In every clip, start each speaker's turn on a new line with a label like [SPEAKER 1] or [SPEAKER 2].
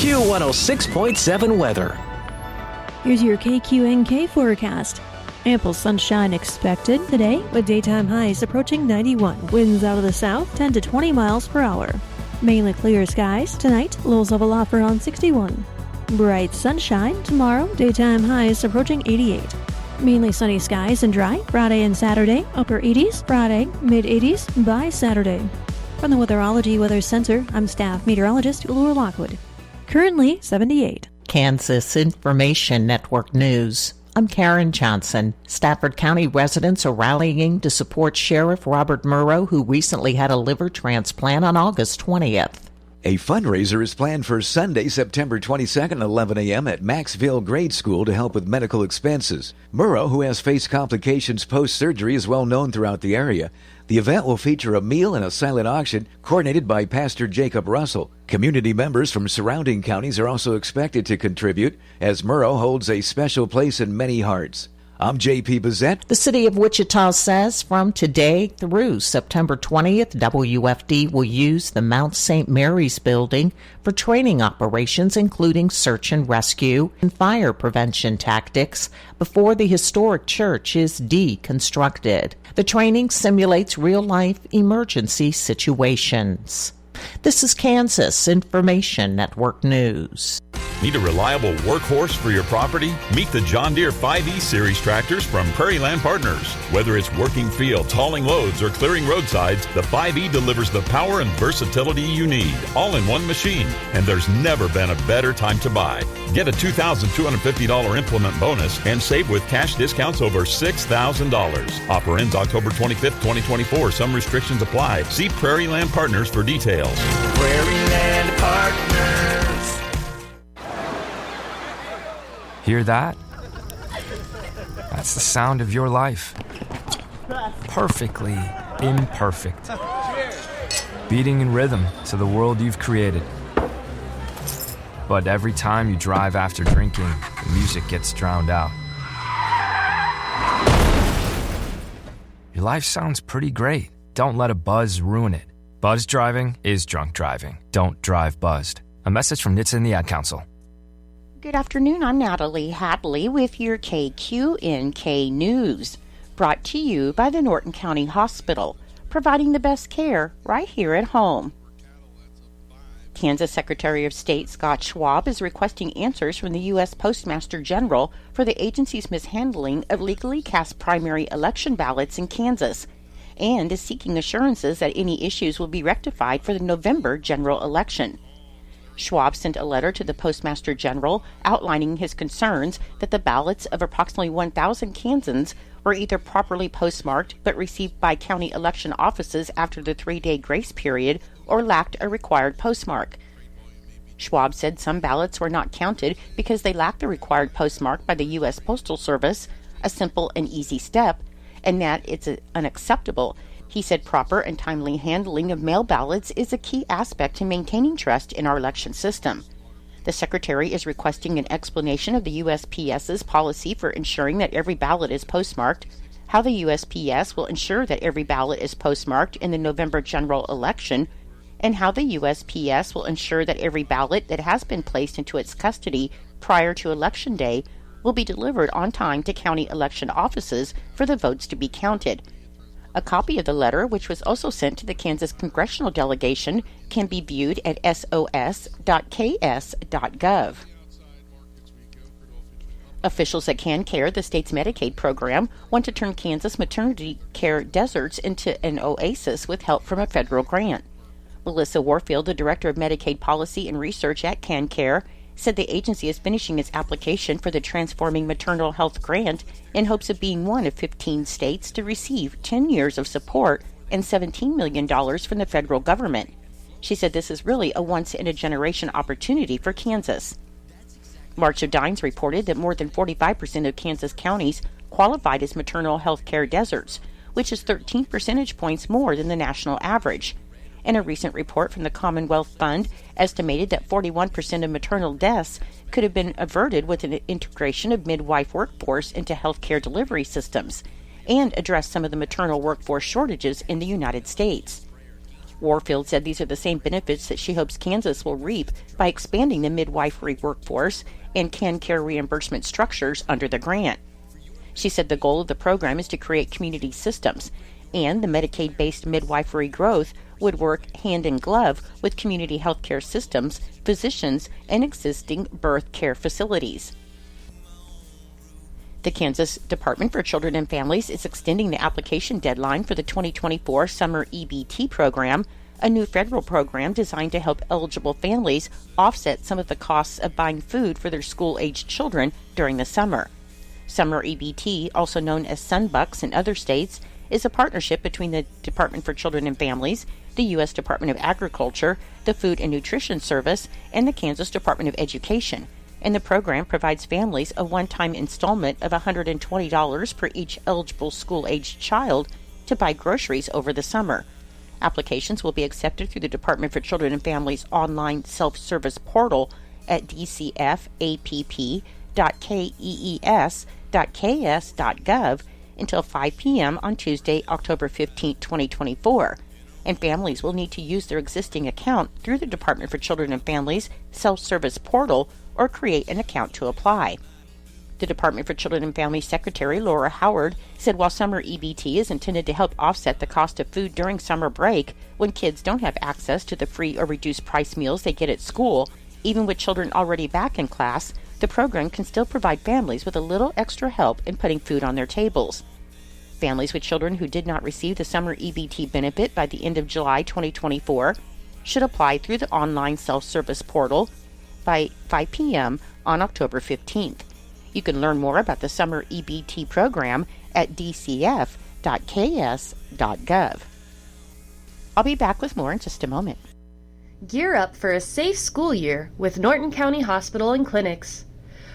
[SPEAKER 1] Q106.7 weather.
[SPEAKER 2] Here's your KQNK forecast. Ample sunshine expected today with daytime highs approaching 91. Winds out of the south 10 to 20 miles per hour. Mainly clear skies tonight, lows level off around 61. Bright sunshine tomorrow, daytime highs approaching 88. Mainly sunny skies and dry Friday and Saturday, upper 80s, Friday, mid 80s by Saturday. From the Weatherology Weather Center, I'm staff meteorologist Laura Lockwood. Currently 78.
[SPEAKER 3] Kansas Information Network News. I'm Karen Johnson. Stafford County residents are rallying to support Sheriff Robert Murrow, who recently had a liver transplant on August 20th.
[SPEAKER 4] A fundraiser is planned for Sunday, September 22nd at 11 a.m. at Maxville Grade School to help with medical expenses. Murrow, who has faced complications post-surgery, is well known throughout the area. The event will feature a meal and a silent auction coordinated by Pastor Jacob Russell. Community members from surrounding counties are also expected to contribute, as Murrow holds a special place in many hearts. I'm J.P. Bazette.
[SPEAKER 3] The city of Wichita says from today through September 20th, WFD will use the Mount St. Mary's building for training operations, including search and rescue and fire prevention tactics before the historic church is deconstructed. The training simulates real-life emergency situations. This is Kansas Information Network News.
[SPEAKER 5] Need a reliable workhorse for your property? Meet the John Deere 5E Series tractors from Prairie Land Partners. Whether it's working fields, hauling loads, or clearing roadsides, the 5E delivers the power and versatility you need, all in one machine. And there's never been a better time to buy. Get a $2,250 implement bonus and save with cash discounts over $6,000. Offer ends October 25th, 2024. Some restrictions apply. See Prairie Land Partners for details.
[SPEAKER 6] Prairie Land Partners.
[SPEAKER 7] Hear that? That's the sound of your life. Perfectly imperfect. Beating in rhythm to the world you've created. But every time you drive after drinking, the music gets drowned out. Your life sounds pretty great. Don't let a buzz ruin it. Buzz driving is drunk driving. Don't drive buzzed. A message from NHTSA and the Ad Council.
[SPEAKER 8] Good afternoon, I'm Natalie Hadley with your KQNK News, brought to you by the Norton County Hospital, providing the best care right here at home. Kansas Secretary of State Scott Schwab is requesting answers from the U.S. Postmaster General for the agency's mishandling of legally cast primary election ballots in Kansas, and is seeking assurances that any issues will be rectified for the November general election. Schwab sent a letter to the Postmaster General outlining his concerns that the ballots of approximately 1,000 Kansans were either properly postmarked but received by county election offices after the 3-day grace period or lacked a required postmark. Schwab said some ballots were not counted because they lacked the required postmark by the U.S. Postal Service, a simple and easy step, and that it's unacceptable. He said proper and timely handling of mail ballots is a key aspect to maintaining trust in our election system. The Secretary is requesting an explanation of the USPS's policy for ensuring that every ballot is postmarked, how the USPS will ensure that every ballot is postmarked in the November general election, and how the USPS will ensure that every ballot that has been placed into its custody prior to Election Day will be delivered on time to county election offices for the votes to be counted. A copy of the letter, which was also sent to the Kansas congressional delegation, can be viewed at sos.ks.gov. Officials at KanCare, the state's Medicaid program, want to turn Kansas maternity care deserts into an oasis with help from a federal grant. Melissa Warfield, the Director of Medicaid Policy and Research at KanCare, said the agency is finishing its application for the Transforming Maternal Health Grant in hopes of being one of 15 states to receive 10 years of support and $17 million from the federal government. She said this is really a once-in-a-generation opportunity for Kansas. March of Dimes reported that more than 45% of Kansas counties qualified as maternal health care deserts, which is 13 percentage points more than the national average. And a recent report from the Commonwealth Fund estimated that 41% of maternal deaths could have been averted with an integration of midwife workforce into healthcare delivery systems and address some of the maternal workforce shortages in the United States. Warfield said these are the same benefits that she hopes Kansas will reap by expanding the midwifery workforce and care reimbursement structures under the grant. She said the goal of the program is to create community systems, and the Medicaid-based midwifery growth would work hand in glove with community healthcare systems, physicians, and existing birth care facilities. The Kansas Department for Children and Families is extending the application deadline for the 2024 Summer EBT program, a new federal program designed to help eligible families offset some of the costs of buying food for their school-aged children during the summer. Summer EBT, also known as Sunbucks in other states, is a partnership between the Department for Children and Families, the U.S. Department of Agriculture, the Food and Nutrition Service, and the Kansas Department of Education, and the program provides families a one-time installment of $120 per each eligible school-aged child to buy groceries over the summer. Applications will be accepted through the Department for Children and Families online self-service portal at dcfapp.kees.ks.gov until 5 p.m. on Tuesday, October 15, 2024, and families will need to use their existing account through the Department for Children and Families self-service portal or create an account to apply. The Department for Children and Families Secretary Laura Howard said while summer EBT is intended to help offset the cost of food during summer break when kids don't have access to the free or reduced price meals they get at school, even with children already back in class, the program can still provide families with a little extra help in putting food on their tables. Families with children who did not receive the summer EBT benefit by the end of July 2024 should apply through the online self-service portal by 5 p.m. on October 15th. You can learn more about the summer EBT program at dcf.ks.gov. I'll be back with more in just a moment.
[SPEAKER 1] Gear up for a safe school year with Norton County Hospital and Clinics.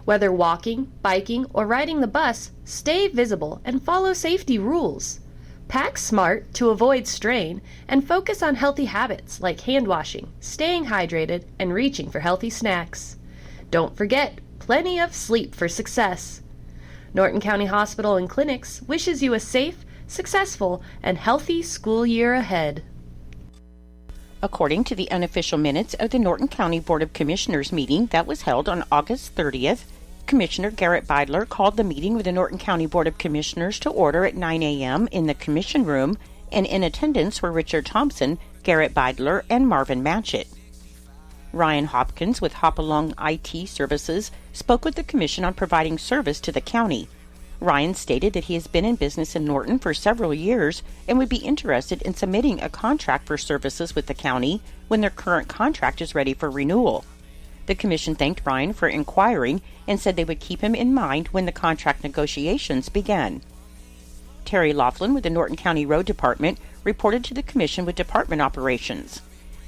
[SPEAKER 1] Whether walking, biking, or riding the bus, stay visible and follow safety rules. Pack smart to avoid strain and focus on healthy habits like hand washing, staying hydrated, and reaching for healthy snacks. Don't forget, plenty of sleep for success. Norton County Hospital and Clinics wishes you a safe, successful, and healthy school year ahead.
[SPEAKER 8] According to the unofficial minutes of the Norton County Board of Commissioners meeting that was held on August 30th, Commissioner Garrett Beidler called the meeting with the Norton County Board of Commissioners to order at 9 a.m. in the Commission Room, and in attendance were Richard Thompson, Garrett Beidler, and Marvin Matchett. Ryan Hopkins with Hopalong IT Services spoke with the Commission on providing service to the county. Ryan stated that he has been in business in Norton for several years and would be interested in submitting a contract for services with the county when their current contract is ready for renewal. The Commission thanked Ryan for inquiring and said they would keep him in mind when the contract negotiations began. Terry Laughlin with the Norton County Road Department reported to the Commission with department operations.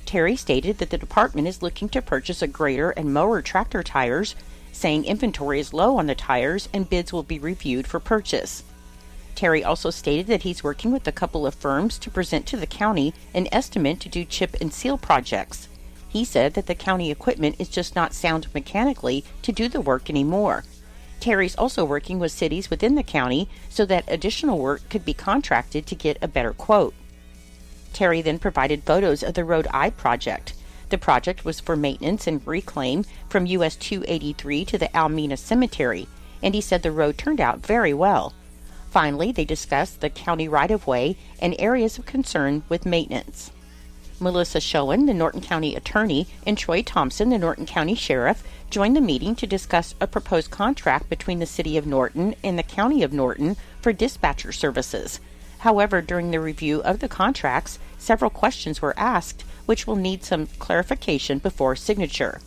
[SPEAKER 8] Terry stated that the department is looking to purchase a grader and mower tractor tires, saying inventory is low on the tires and bids will be reviewed for purchase. Terry also stated that he's working with a couple of firms to present to the county an estimate to do chip and seal projects. He said that the county equipment is just not sound mechanically to do the work anymore. Terry's also working with cities within the county so that additional work could be contracted to get a better quote. Terry then provided photos of the Road I project. The project was for maintenance and reclaim from US 283 to the Almena Cemetery, and he said the road turned out very well. Finally, they discussed the county right-of-way and areas of concern with maintenance. Melissa Schoen, the Norton County Attorney, and Troy Thompson, the Norton County Sheriff, joined the meeting to discuss a proposed contract between the City of Norton and the County of Norton for dispatcher services. However, during the review of the contracts, several questions were asked, which will need some clarification before signature.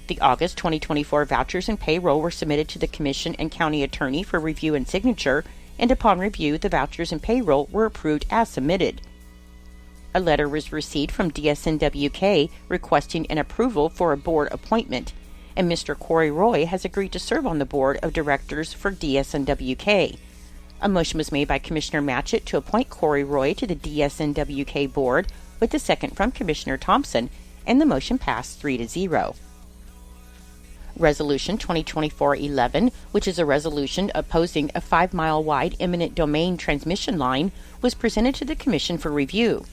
[SPEAKER 8] The August 2024 vouchers and payroll were submitted to the Commission and County Attorney for review and signature, and upon review, the vouchers and payroll were approved as submitted. A letter was received from DSNWK requesting an approval for a board appointment, and Mr. Corey Roy has agreed to serve on the board of directors for DSNWK. A motion was made by Commissioner Matchett to appoint Corey Roy to the DSNWK board, with a second from Commissioner Thompson, and the motion passed 3-0. Resolution 2024-11, which is a resolution opposing a 5-mile-wide eminent domain transmission line, was presented to the Commission for review.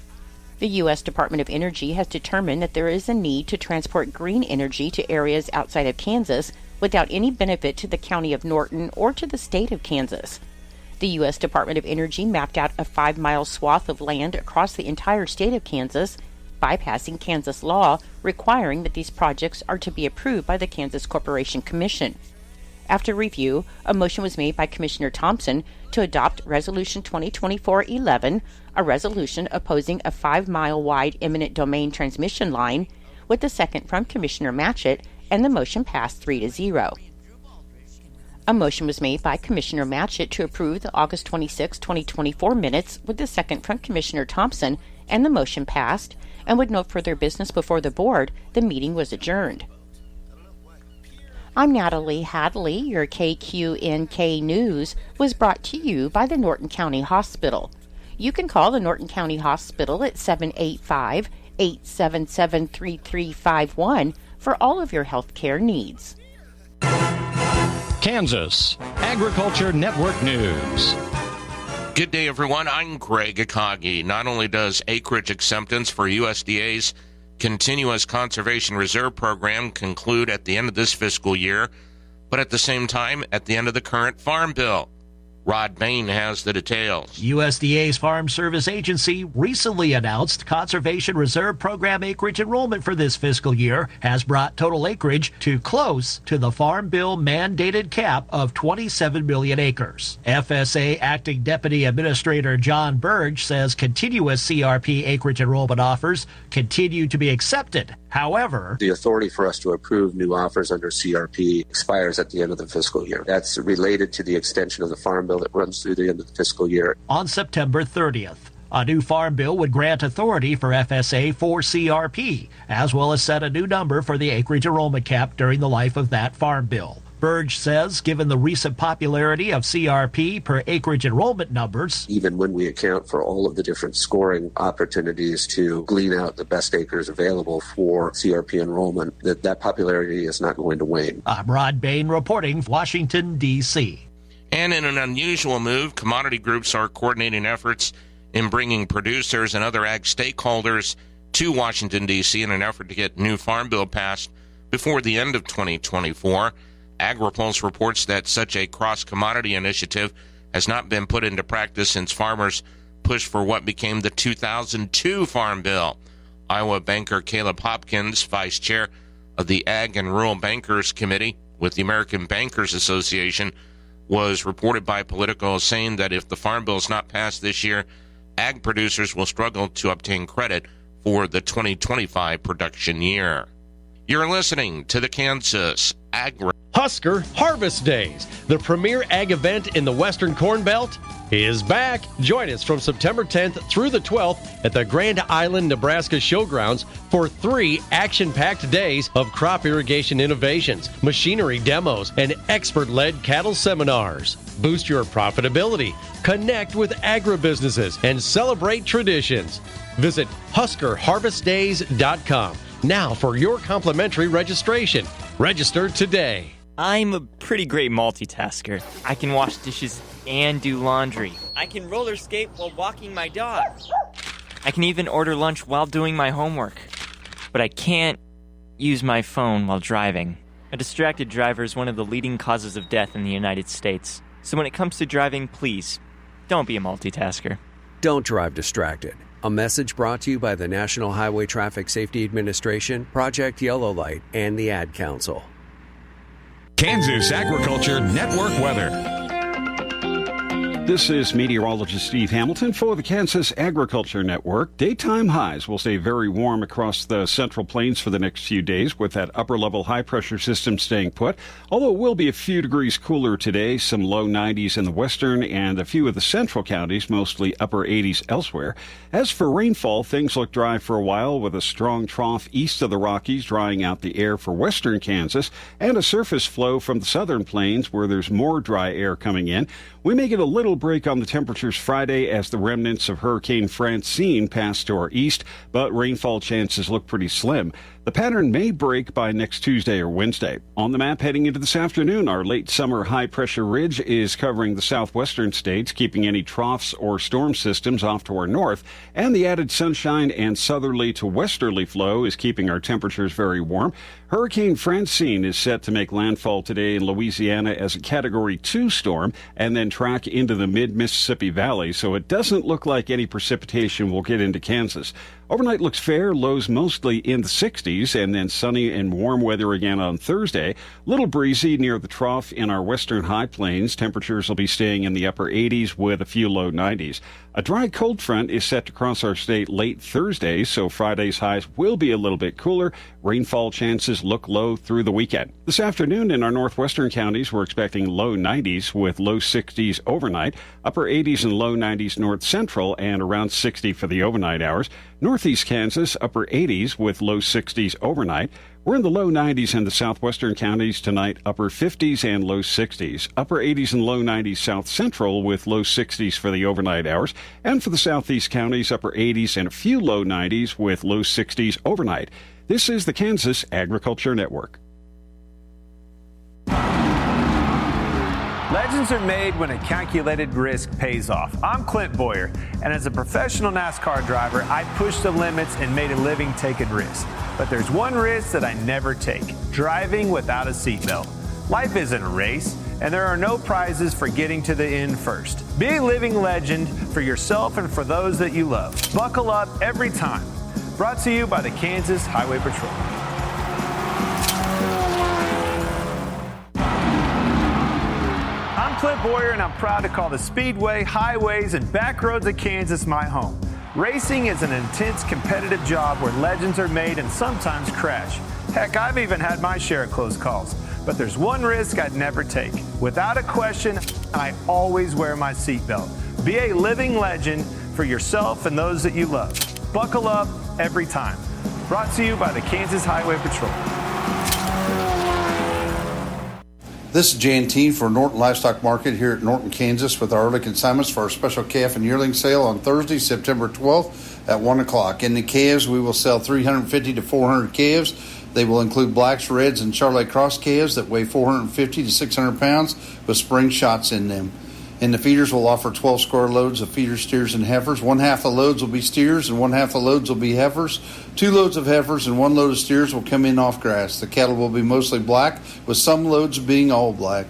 [SPEAKER 8] The U.S. Department of Energy has determined that there is a need to transport green energy to areas outside of Kansas without any benefit to the county of Norton or to the state of Kansas. The U.S. Department of Energy mapped out a 5-mile swath of land across the entire state of Kansas, bypassing Kansas law requiring that these projects are to be approved by the Kansas Corporation Commission. After review, a motion was made by Commissioner Thompson to adopt Resolution 2024-11, a resolution opposing a 5-mile wide eminent domain transmission line, with a second from Commissioner Matchett, and the motion passed 3-0. A motion was made by Commissioner Matchett to approve the August 26, 2024 minutes, with a second from Commissioner Thompson, and the motion passed, and with no further business before the board, the meeting was adjourned. I'm Natalie Hadley. Your KQNK News was brought to you by the Norton County Hospital. You can call the Norton County Hospital at 785-877-3351 for all of your health care needs.
[SPEAKER 9] Kansas Agriculture Network News.
[SPEAKER 10] Good day, everyone. I'm Greg Akagi. Not only does acreage acceptance for USDA's Continuous Conservation Reserve Program conclude at the end of this fiscal year, but at the same time at the end of the current Farm Bill. Rod Bain has the details.
[SPEAKER 11] USDA's Farm Service Agency recently announced Conservation Reserve Program acreage enrollment for this fiscal year has brought total acreage to close to the Farm Bill mandated cap of 27 million acres. FSA Acting Deputy Administrator John Burge says continuous CRP acreage enrollment offers continue to be accepted. However,
[SPEAKER 12] the authority for us to approve new offers under CRP expires at the end of the fiscal year. That's related to the extension of the Farm Bill that runs through the end of the fiscal year.
[SPEAKER 11] On September 30th, a new Farm Bill would grant authority for FSA for CRP, as well as set a new number for the acreage enrollment cap during the life of that Farm Bill. Burge says, given the recent popularity of CRP per acreage enrollment numbers,
[SPEAKER 12] even when we account for all of the different scoring opportunities to glean out the best acres available for CRP enrollment, that popularity is not going to wane.
[SPEAKER 11] I'm Rod Bain reporting, Washington, D.C.
[SPEAKER 10] And in an unusual move, commodity groups are coordinating efforts in bringing producers and other ag stakeholders to Washington, D.C. in an effort to get new Farm Bill passed before the end of 2024. AgriPulse reports that such a cross-commodity initiative has not been put into practice since farmers pushed for what became the 2002 Farm Bill. Iowa banker Caleb Hopkins, vice chair of the Ag and Rural Bankers Committee with the American Bankers Association, was reported by Politico saying that if the Farm Bill is not passed this year, ag producers will struggle to obtain credit for the 2025 production year. You're listening to the Kansas
[SPEAKER 9] Husker Harvest Days, the premier ag event in the Western Corn Belt, is back. Join us from September 10th through the 12th at the Grand Island, Nebraska Showgrounds for 3 action-packed days of crop irrigation innovations, machinery demos, and expert-led cattle seminars. Boost your profitability, connect with agribusinesses, and celebrate traditions. Visit HuskerHarvestDays.com now for your complimentary registration. Register today.
[SPEAKER 13] I'm a pretty great multitasker. I can wash dishes and do laundry. I can roller skate while walking my dog. I can even order lunch while doing my homework. But I can't use my phone while driving. A distracted driver is one of the leading causes of death in the United States. So when it comes to driving, please, don't be a multitasker.
[SPEAKER 14] Don't drive distracted. A message brought to you by the National Highway Traffic Safety Administration, Project Yellow Light, and the Ad Council.
[SPEAKER 5] Kansas Agriculture Network weather.
[SPEAKER 15] This is meteorologist Steve Hamilton for the Kansas Agriculture Network. Daytime highs will stay very warm across the Central Plains for the next few days, with that upper-level high-pressure system staying put, although it will be a few degrees cooler today, some low 90s in the western and a few of the central counties, mostly upper 80s elsewhere. As for rainfall, things look dry for a while, with a strong trough east of the Rockies drying out the air for western Kansas, and a surface flow from the southern plains where there's more dry air coming in. We may get a little break on the temperatures Friday as the remnants of Hurricane Francine pass to our east, but rainfall chances look pretty slim. The pattern may break by next Tuesday or Wednesday. On the map heading into this afternoon, our late summer high-pressure ridge is covering the southwestern states, keeping any troughs or storm systems off to our north, and the added sunshine and southerly to westerly flow is keeping our temperatures very warm. Hurricane Francine is set to make landfall today in Louisiana as a Category 2 storm and then track into the mid-Mississippi Valley, so it doesn't look like any precipitation will get into Kansas. Overnight looks fair, lows mostly in the 60s, and then sunny and warm weather again on Thursday. Little breezy near the trough in our western high plains. Temperatures will be staying in the upper 80s with a few low 90s. A dry cold front is set to cross our state late Thursday, so Friday's highs will be a little bit cooler. Rainfall chances look low through the weekend. This afternoon in our northwestern counties, we're expecting low 90s with low 60s overnight, upper 80s and low 90s north central, and around 60 for the overnight hours. Northeast Kansas, upper 80s with low 60s overnight. We're in the low 90s in the southwestern counties tonight, upper 50s and low 60s. Upper 80s and low 90s south central with low 60s for the overnight hours. And for the southeast counties, upper 80s and a few low 90s with low 60s overnight. This is the Kansas Agriculture Network.
[SPEAKER 16] Legends are made when a calculated risk pays off. I'm Clint Boyer, and as a professional NASCAR driver, I pushed the limits and made a living taking risks. But there's one risk that I never take: driving without a seatbelt. Life isn't a race, and there are no prizes for getting to the end first. Be a living legend for yourself and for those that you love. Buckle up every time. Brought to you by the Kansas Highway Patrol. I'm Clint Boyer, and I'm proud to call the Speedway, highways, and back roads of Kansas my home. Racing is an intense, competitive job where legends are made and sometimes crash. Heck, I've even had my share of close calls. But there's one risk I'd never take. Without a question, I always wear my seatbelt. Be a living legend for yourself and those that you love. Buckle up every time. Brought to you by the Kansas Highway Patrol.
[SPEAKER 17] This is Jan Teen for Norton Livestock Market here at Norton, Kansas, with our early consignments for our special calf and yearling sale on Thursday, September 12th at 1 o'clock. In the calves, we will sell 350 to 400 calves. They will include blacks, reds, and Charolais cross calves that weigh 450 to 600 pounds with spring shots in them. In the feeders, we'll offer 12 square loads of feeder steers and heifers. One half the loads will be steers and one half the loads will be heifers. 2 loads of heifers and 1 load of steers will come in off grass. The cattle will be mostly black, with some loads being all black.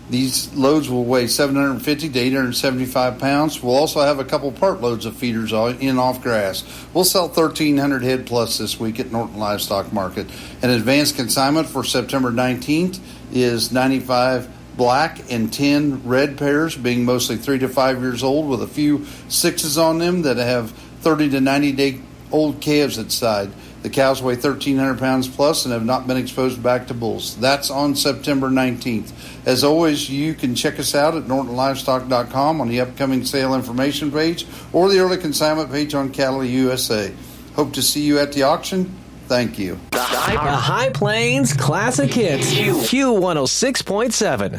[SPEAKER 17] These loads will weigh 750 to 875 pounds. We'll also have a couple part loads of feeders in off grass. We'll sell 1,300 head plus this week at Norton Livestock Market. An advanced consignment for September 19th is 95 black and 10 red pairs, being mostly 3 to 5 years old, with a few 6s on them that have 30 to 90 day old calves inside. The cows weigh 1,300 pounds plus and have not been exposed back to bulls. That's on September 19th. As always, you can check us out at NortonLivestock.com on the upcoming sale information page or the early consignment page on Cattle USA. Hope to see you at the auction. Thank you.
[SPEAKER 18] The High Plains Classic Hits, Q106.7.